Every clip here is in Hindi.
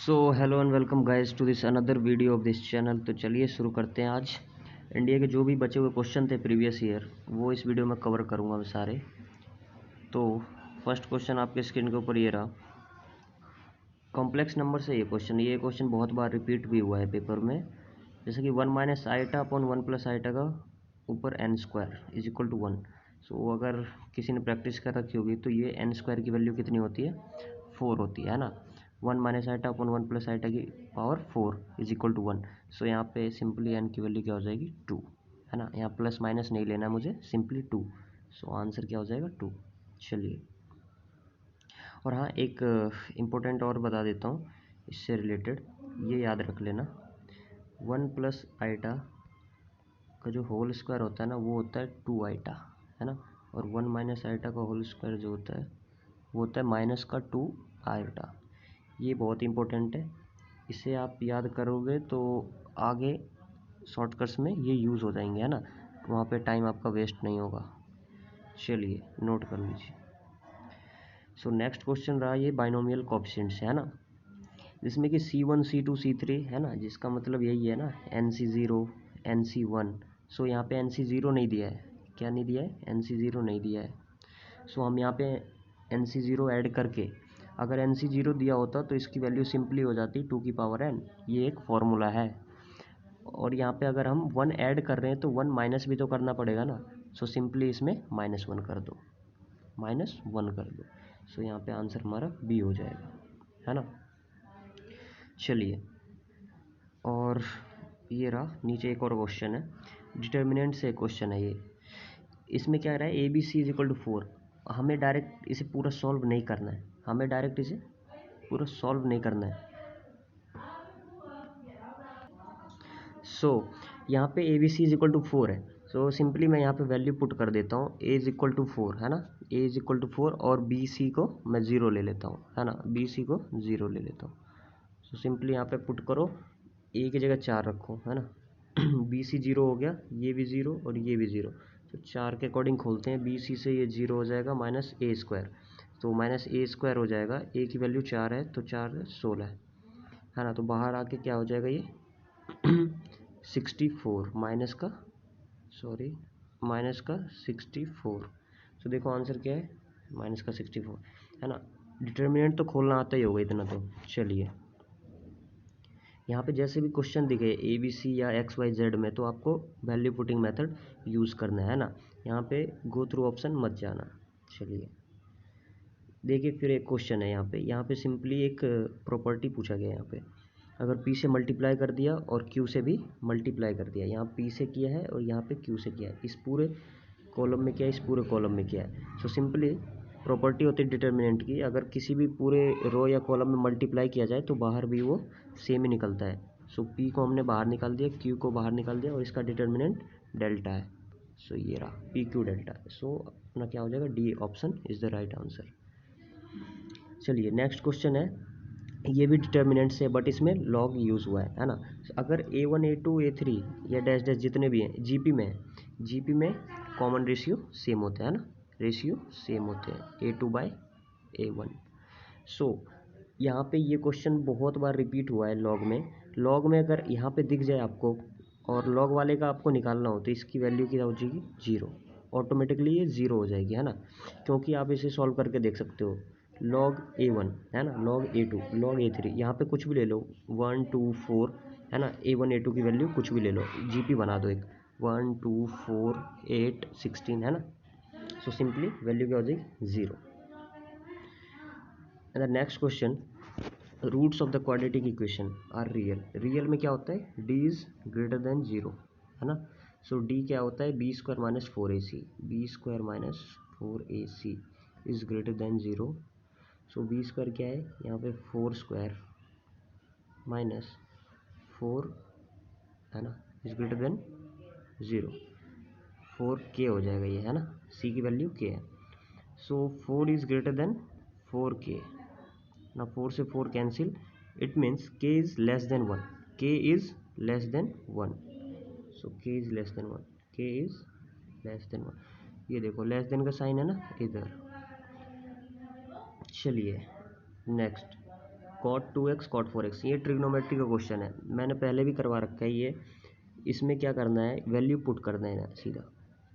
So hello and welcome guys to this another video of this channel. तो चलिए शुरू करते हैं। आज इंडिया के जो भी बचे हुए क्वेश्चन थे प्रीवियस ईयर वो इस वीडियो में कवर करूंगा मैं सारे। तो फर्स्ट क्वेश्चन आपके स्क्रीन के ऊपर ये रहा। कॉम्प्लेक्स नंबर से ये क्वेश्चन बहुत बार रिपीट भी हुआ है पेपर में। जैसे कि 1 minus iota upon 1 plus iota का ऊपर n square is equal to 1। So अगर किसी ने प्रैक्टिस कर रखी होगी तो ये n स्क्वायर की वैल्यू कितनी होती है, 4 होती है ना। 1 minus iota upon 1 plus iota की power 4 is equal to 1। So यहाँ पे सिंपली n की वैल्यू क्या हो जाएगी, 2, है ना। यहाँ प्लस माइनस नहीं लेना है मुझे, सिंपली 2। सो आंसर क्या हो जाएगा, 2। चलिए, और हाँ एक इम्पोर्टेंट और बता देता हूँ इससे रिलेटेड, ये याद रख लेना। 1 प्लस आइटा का जो होल स्क्वायर होता है ना वो होता है 2 आइटा, है ना। और 1 माइनस आइटा का होल स्क्वायर जो होता है वो होता है माइनस का 2 आइटा। ये बहुत इंपॉर्टेंट है, इसे आप याद करोगे तो आगे शॉर्टकट्स में ये यूज़ हो जाएंगे, है ना। वहाँ पे टाइम आपका वेस्ट नहीं होगा। चलिए नोट कर लीजिए। सो नेक्स्ट क्वेश्चन रहा ये बाइनोमियल कोएफिशिएंट्स, है ना, जिसमें कि C1 C2 C3 है ना, जिसका मतलब यही है ना NC0 NC1। सो यहाँ पे NC0 नहीं दिया है। क्या नहीं दिया है, NC0 नहीं दिया है। सो हम यहाँ पे NC0 ऐड करके, अगर NC0 दिया होता तो इसकी वैल्यू सिंपली हो जाती 2 की पावर n। ये एक फॉर्मूला है। और यहाँ पे अगर हम 1 ऐड कर रहे हैं तो 1 माइनस भी तो करना पड़ेगा ना। सो सिंपली इसमें -1 कर दो, -1 कर दो। सो यहाँ पे आंसर हमारा B हो जाएगा, है ना। चलिए, और ये रहा नीचे एक और क्वेश्चन है, डिटर्मिनेंट से क्वेश्चन है ये। इसमें क्या रहा है, A B C is equal to 4। हमें डायरेक्ट इसे पूरा सॉल्व नहीं करना है, हमें डायरेक्ट इसे पूरा सॉल्व नहीं करना है। सो यहाँ पे A B C is equal to 4 है। सो सिंपली मैं यहाँ पे वैल्यू पुट कर देता हूँ, ए इज इक्वल टू 4, है ना। ए इज इक्वल टू 4 और बी सी को मैं 0 ले लेता हूँ, है ना। बी सी को 0 ले लेता हूँ। सो सिंपली यहाँ पे पुट करो, ए की जगह 4 रखो, है ना। बी सी 0 हो गया, ये भी 0 और ये भी 0। तो 4 के अकॉर्डिंग खोलते हैं, बी सी से ये 0 हो जाएगा माइनस ए स्क्वायर। तो माइनस ए स्क्वायर हो जाएगा, ए की वैल्यू 4 है तो 4 16, है ना। तो बाहर आके क्या हो जाएगा ये 64 माइनस का 64। तो देखो आंसर क्या है, माइनस का 64, है ना। डिटर्मिनेंट तो खोलना आता ही होगा इतना तो। चलिए, यहाँ पे जैसे भी क्वेश्चन दिखे ए बी सी या एक्स वाई जेड में, तो आपको वैल्यू पुटिंग मेथड यूज़ करना है ना। यहाँ पे गो थ्रू ऑप्शन मत जाना। चलिए देखिए, फिर एक क्वेश्चन है यहाँ पे सिंपली एक प्रॉपर्टी पूछा गया है। यहाँ पे अगर P से मल्टीप्लाई कर दिया और Q से भी मल्टीप्लाई कर दिया, यहाँ P से किया है और यहाँ पे Q से किया है, इस पूरे कॉलम में किया है, इस पूरे कॉलम में किया है। सो सिंपली प्रॉपर्टी होती है डिटर्मिनेंट की, अगर किसी भी पूरे रो या कॉलम में मल्टीप्लाई किया जाए तो बाहर भी वो सेम ही निकलता है। सो P को हमने बाहर निकाल दिया, Q को बाहर निकाल दिया और इसका डिटर्मिनेंट डेल्टा है। सो ये रहा PQ डेल्टा। सो अपना क्या हो जाएगा, D option is the right answer. चलिए नेक्स्ट क्वेश्चन है, ये भी डिटर्मिनेंट से, बट इसमें लॉग यूज़ हुआ है ना। अगर A1 A2 A3 या डैश डैश जितने भी हैं जीपी में कॉमन रेशियो सेम होते हैं ना, रेशियो सेम होते हैं A2/A1। सो यहाँ पे ये क्वेश्चन बहुत बार रिपीट हुआ है लॉग में अगर यहाँ पे दिख जाए आपको और लॉग वाले का आपको निकालना हो तो इसकी वैल्यू क्या हो जाएगी, 0। ऑटोमेटिकली ये 0 हो जाएगी, है ना। क्योंकि आप इसे सॉल्व करके देख सकते हो, log A1 है ना, log A2 log A3, यहाँ पे कुछ भी ले लो, 1 2 4, है ना। A1 A2 की वैल्यू कुछ भी ले लो, जीपी बना दो एक 1 2 4 8 16, है ना। सो सिंपली वैल्यू क्या हो जाएगी, 0। And the next question, roots of the quadratic equation are real में क्या होता है, d इज ग्रेटर देन 0, है ना। सो d क्या होता है, b square minus 4ac is greater than 0। So B square क्या है, यहाँ पे 4 स्क्वायर माइनस 4, है ना, इज ग्रेटर देन 0। 4k हो जाएगा ये, है ना, c की वैल्यू k है। सो 4 इज ग्रेटर देन 4k ना, 4 से 4 cancel, it means k is less then 1, k is less then 1। So k is less then 1, k is less then 1। ये देखो लेस देन का साइन है ना इधर। चलिए next, cot 2x cot 4x, ये ट्रिग्नोमेट्री का क्वेश्चन है, मैंने पहले भी करवा रखा है ये। इसमें क्या करना है, वैल्यू पुट कर देना है सीधा।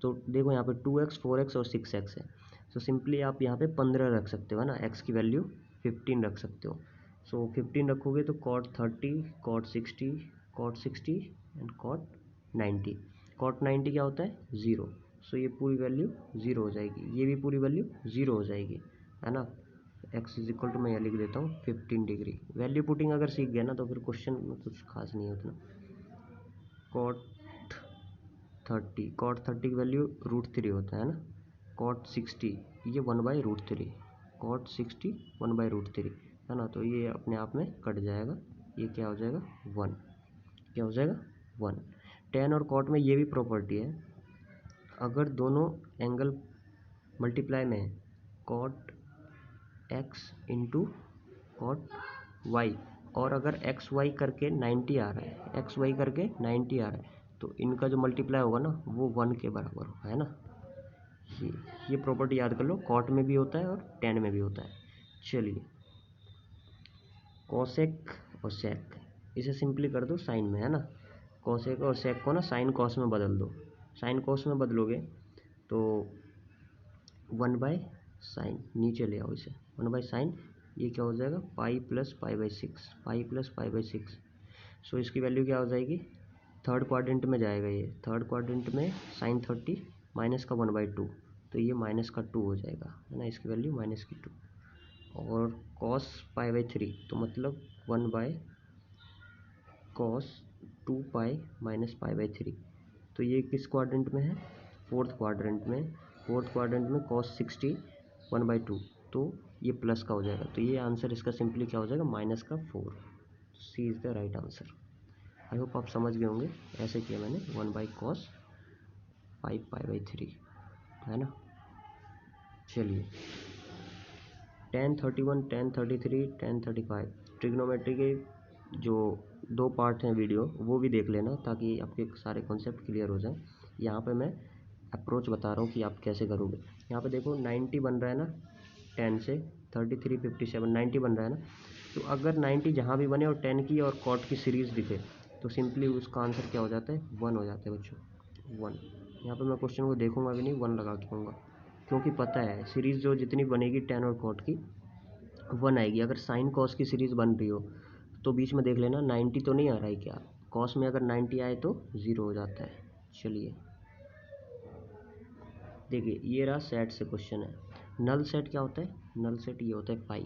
तो देखो यहाँ पे 2x 4x और 6x है। सो सिंपली आप यहाँ पे 15 रख सकते हो, है ना, x की वैल्यू 15 रख सकते हो। सो 15 रखोगे तो cot 30 cot 60 and cot 90। Cot 90 क्या होता है, 0। सो ये पूरी वैल्यू 0 हो जाएगी, ये भी पूरी वैल्यू 0 हो जाएगी, है ना। x इज इक्वल टू, मैं यहाँ लिख देता हूँ 15 डिग्री। वैल्यू पुटिंग अगर सीख गया ना तो फिर क्वेश्चन में कुछ खास नहीं है उतना। कॉट 30 की वैल्यू √3 होता है ना। कॉट 60 ये 1/√3, कॉट 60 1/√3, है ना। तो ये अपने आप में कट जाएगा, ये क्या हो जाएगा 1, क्या हो जाएगा 1। टेन और कॉट में ये भी प्रॉपर्टी है, अगर दोनों एंगल मल्टीप्लाई में है, cot x into cot Y, और अगर एक्स वाई करके 90 आ रहा है, एक्स वाई करके 90 आ रहा है, तो इनका जो मल्टीप्लाई होगा ना वो 1 के बराबर होगा, है ना। ये प्रॉपर्टी याद कर लो, कॉट में भी होता है और टेन में भी होता है। चलिए, कोसेक और सेक, इसे सिंपली कर दो साइन में, है ना। कोसेक और सेक को ना साइन कॉस में बदल दो। साइन कॉस में बदलोगे तो 1/sin, नीचे ले आओ इसे, 1/sin, ये क्या हो जाएगा pi plus pi by six. So इसकी वैल्यू क्या हो जाएगी, थर्ड क्वाड्रेंट में जाएगा ये, थर्ड क्वाड्रेंट में sin 30 माइनस का 1/2, तो ये माइनस का 2 हो जाएगा, है ना, इसकी वैल्यू माइनस की 2। और cos π/3 तो मतलब 1/cos 2π माइनस π/3, तो ये किस क्वाड्रेंट में है, फोर्थ क्वाड्रेंट में। फोर्थ क्वाड्रेंट में cos 60 1/2, तो ये प्लस का हो जाएगा, तो ये आंसर इसका सिंपली क्या हो जाएगा -4। C is the right answer. I hope आप समझ गए होंगे, ऐसे किया मैंने 1/cos 5π/3, है ना। चलिए, tan 31 tan 33 tan 35 ट्रिग्नोमेट्री के जो 2 पार्ट हैं वीडियो, वो भी देख लेना ताकि आपके सारे कॉन्सेप्ट क्लियर हो जाएं। यहाँ पे मैं अप्रोच बता रहा हूँ कि आप कैसे करोगे। यहाँ पे देखो 90 बन रहा है ना, 10 से 33 57 90 बन रहा है ना। तो अगर 90 जहाँ भी बने और 10 की और कॉट की सीरीज़ दिखे तो सिंपली उसका आंसर क्या हो जाता है, 1 हो जाता है बच्चों, 1। यहाँ पे मैं क्वेश्चन को देखूंगा भी नहीं, 1 लगा के कहूँगा, क्योंकि पता है सीरीज़ जो जितनी बनेगी 10 और कॉट की 1 आएगी। अगर साइन कॉस की सीरीज़ बन रही हो तो बीच में देख लेना 90 तो नहीं आ रहा है क्या, कॉस में अगर 90 आए तो 0 हो जाता है। चलिए देखिए, ये रहा सेट से क्वेश्चन है। नल सेट क्या होता है, नल सेट ये होता है पाई।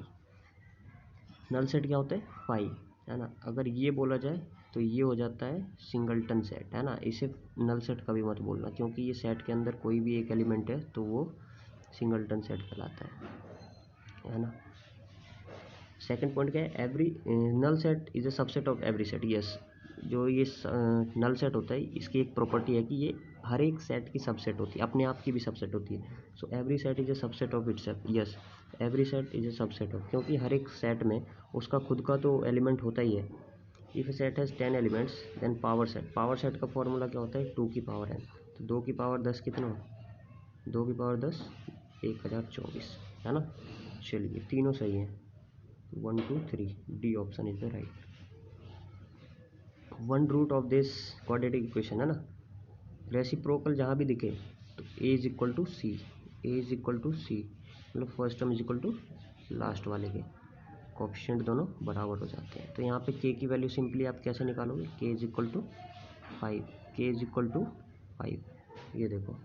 नल सेट क्या होता है, पाई, है ना। अगर ये बोला जाए तो ये हो जाता है सिंगलटन सेट, है ना। इसे नल सेट कभी मत बोलना, क्योंकि ये सेट के अंदर कोई भी एक एलिमेंट है तो वो सिंगलटन सेट कहलाता है ना। सेकंड पॉइंट क्या है, every null set is a subset of every set. Yes, जो ये नल सेट होता है इसकी एक प्रॉपर्टी है कि ये हर एक सेट की सबसेट होती है, अपने आप की भी सबसेट होती है। So every set is a subset of itself. Yes, every set is a subset of, क्योंकि हर एक सेट में उसका खुद का तो एलिमेंट होता ही है। If a set has 10 elements then power set, power set का फॉर्मूला क्या होता है, 2 की पावर n। तो 2 की पावर 10 कितना, 2 की पावर 10 1024, है ना। चलिए, तीनों सही हैं, 1 2 3, D option is the right. 1 root of this quadratic equation, है ना। रेसिप्रोकल जहाँ भी दिखे तो A is equal to C, A is equal to C, मतलब first term is equal to last वाले के, कोएफिशिएंट दोनों बराबर हो जाते हैं। तो यहाँ पे के की वैल्यू सिंपली आप कैसे निकालोगे, के इज इक्वल टू 5, के इज इक्वल टू 5। ये देखो,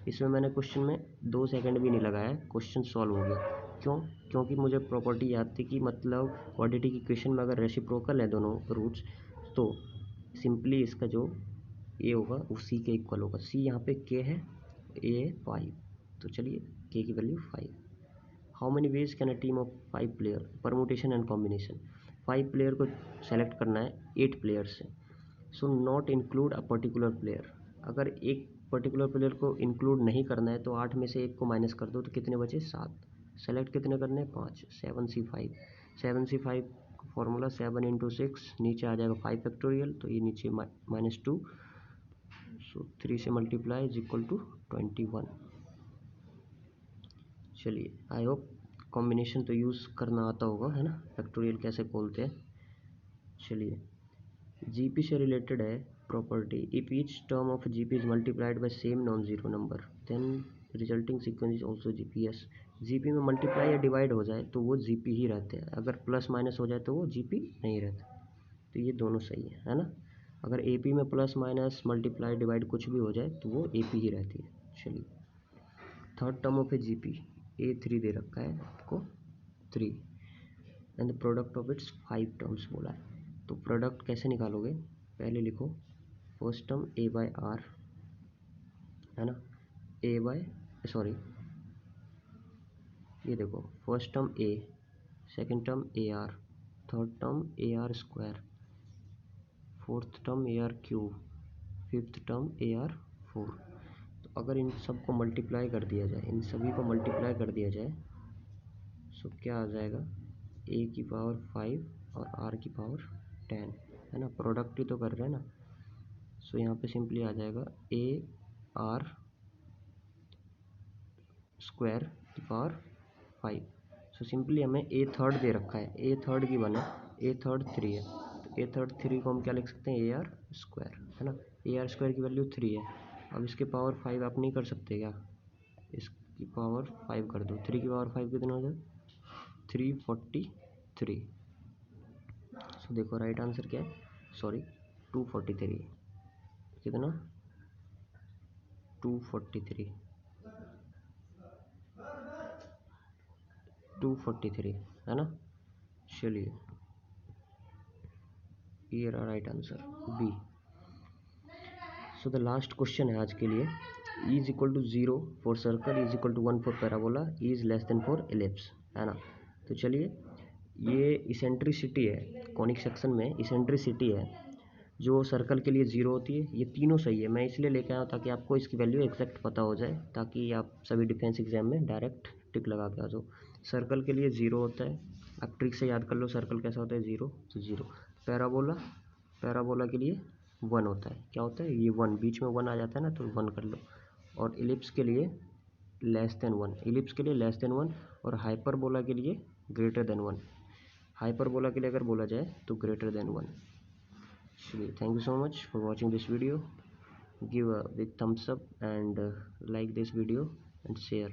इसमें मैंने क्वेश्चन में 2 सेकंड भी नहीं लगाया, क्वेश्चन सॉल्व हो गया। क्यों, क्योंकि मुझे प्रॉपर्टी याद थी कि मतलब क्वाड्रेटिक इक्वेशन में अगर रेसिप्रोकल है दोनों रूट्स तो सिंपली इसका जो ए होगा वो सी के इक्वल होगा। सी यहाँ पे के है, ए 5, तो चलिए के की value 5। How many ways can a team of 5 player, permutation and combination. 5 player को सेलेक्ट करना है 8 प्लेयर से। So not include a particular player, अगर एक पर्टिकुलर प्लेयर को इंक्लूड नहीं करना है तो 8 में से एक को माइनस कर दो तो कितने बचे, 7। सेलेक्ट कितने करने हैं, 5, 7C5। 7C5 फॉर्मूला 7 इंटू 6, नीचे आ जाएगा 5 फैक्टोरियल, तो ये नीचे -2, सो 3 से मल्टीप्लाई इज इक्वल टू 21। चलिए, आई होप कॉम्बिनेशन तो यूज़ करना आता होगा, है ना, फैक्टोरियल कैसे खोलते हैं। चलिए, जीपी से रिलेटेड है property, if each term of GP is multiplied by same non zero number then resulting sequence is also GPs. GP में मल्टीप्लाई या डिवाइड हो जाए तो वो जीपी ही रहते हैं, अगर प्लस माइनस हो जाए तो वो जीपी नहीं रहता। तो ये दोनों सही है ना। अगर एपी में प्लस माइनस मल्टीप्लाई डिवाइड कुछ भी हो जाए तो वो एपी ही रहती है। चलिए, third term of a GP A3 दे रखा है आपको 3 and the product of its 5 terms बोला है। तो प्रोडक्ट कैसे निकालोगे, पहले लिखो first term a by r, है ना, ए बाय सॉरी ये देखो, first term a, second term a r, third term a r square, fourth term a r cube, fifth term a r 4। तो अगर इन सबको मल्टीप्लाई कर दिया जाए, इन सभी को मल्टीप्लाई कर दिया जाए, सो क्या आ जाएगा, ए की पावर 5 और आर की पावर 10, है ना, प्रोडक्ट ही तो कर रहे हैं ना। सो यहाँ पे सिंपली आ जाएगा ए आर स्क्वायर की पावर 5। सो सिंपली हमें ए थर्ड दे रखा है, ए थर्ड की बने, ए थर्ड 3 है, तो ए थर्ड 3 को हम क्या लिख सकते हैं, ए आर स्क्वायर, है ना। ए आर स्क्वायर की वैल्यू 3 है। अब इसके पावर 5 आप नहीं कर सकते क्या, इसकी पावर 5 कर दो, 3 की पावर 5 कितना हो जाए, 343। सो देखो राइट आंसर क्या है, सॉरी 243, कितना 243, 243, है ना। चलिए, ये रहा right answer B. So the last question है आज के लिए, e is equal to 0 for circle, is equal to 1 for parabola, e is less than for ellipse, है ना। तो चलिए, ये इसेंट्रिसिटी है, कॉनिक सेक्शन में इसेंट्रिसिटी है जो सर्कल के लिए 0 होती है। ये तीनों सही है, मैं इसलिए लेके आया हूँ ताकि आपको इसकी वैल्यू एग्जैक्ट पता हो जाए, ताकि आप सभी डिफेंस एग्जाम में डायरेक्ट टिक लगा के आ जाओ। सर्कल के लिए 0 होता है, आप ट्रिक से याद कर लो सर्कल कैसा होता है, 0 तो 0। पैराबोला, पैराबोला के लिए 1 होता है, क्या होता है ये 1, बीच में 1 आ जाता है ना, तो 1 कर लो। और इलिप्स के लिए लेस देन 1, इलिप्स के लिए लेस देन 1, और हाइपरबोला के लिए ग्रेटर देन 1, हाइपरबोला के लिए अगर बोला जाए तो ग्रेटर देन 1। चलिए, thank you so much for watching this video. Give a big thumbs up and like this video and share.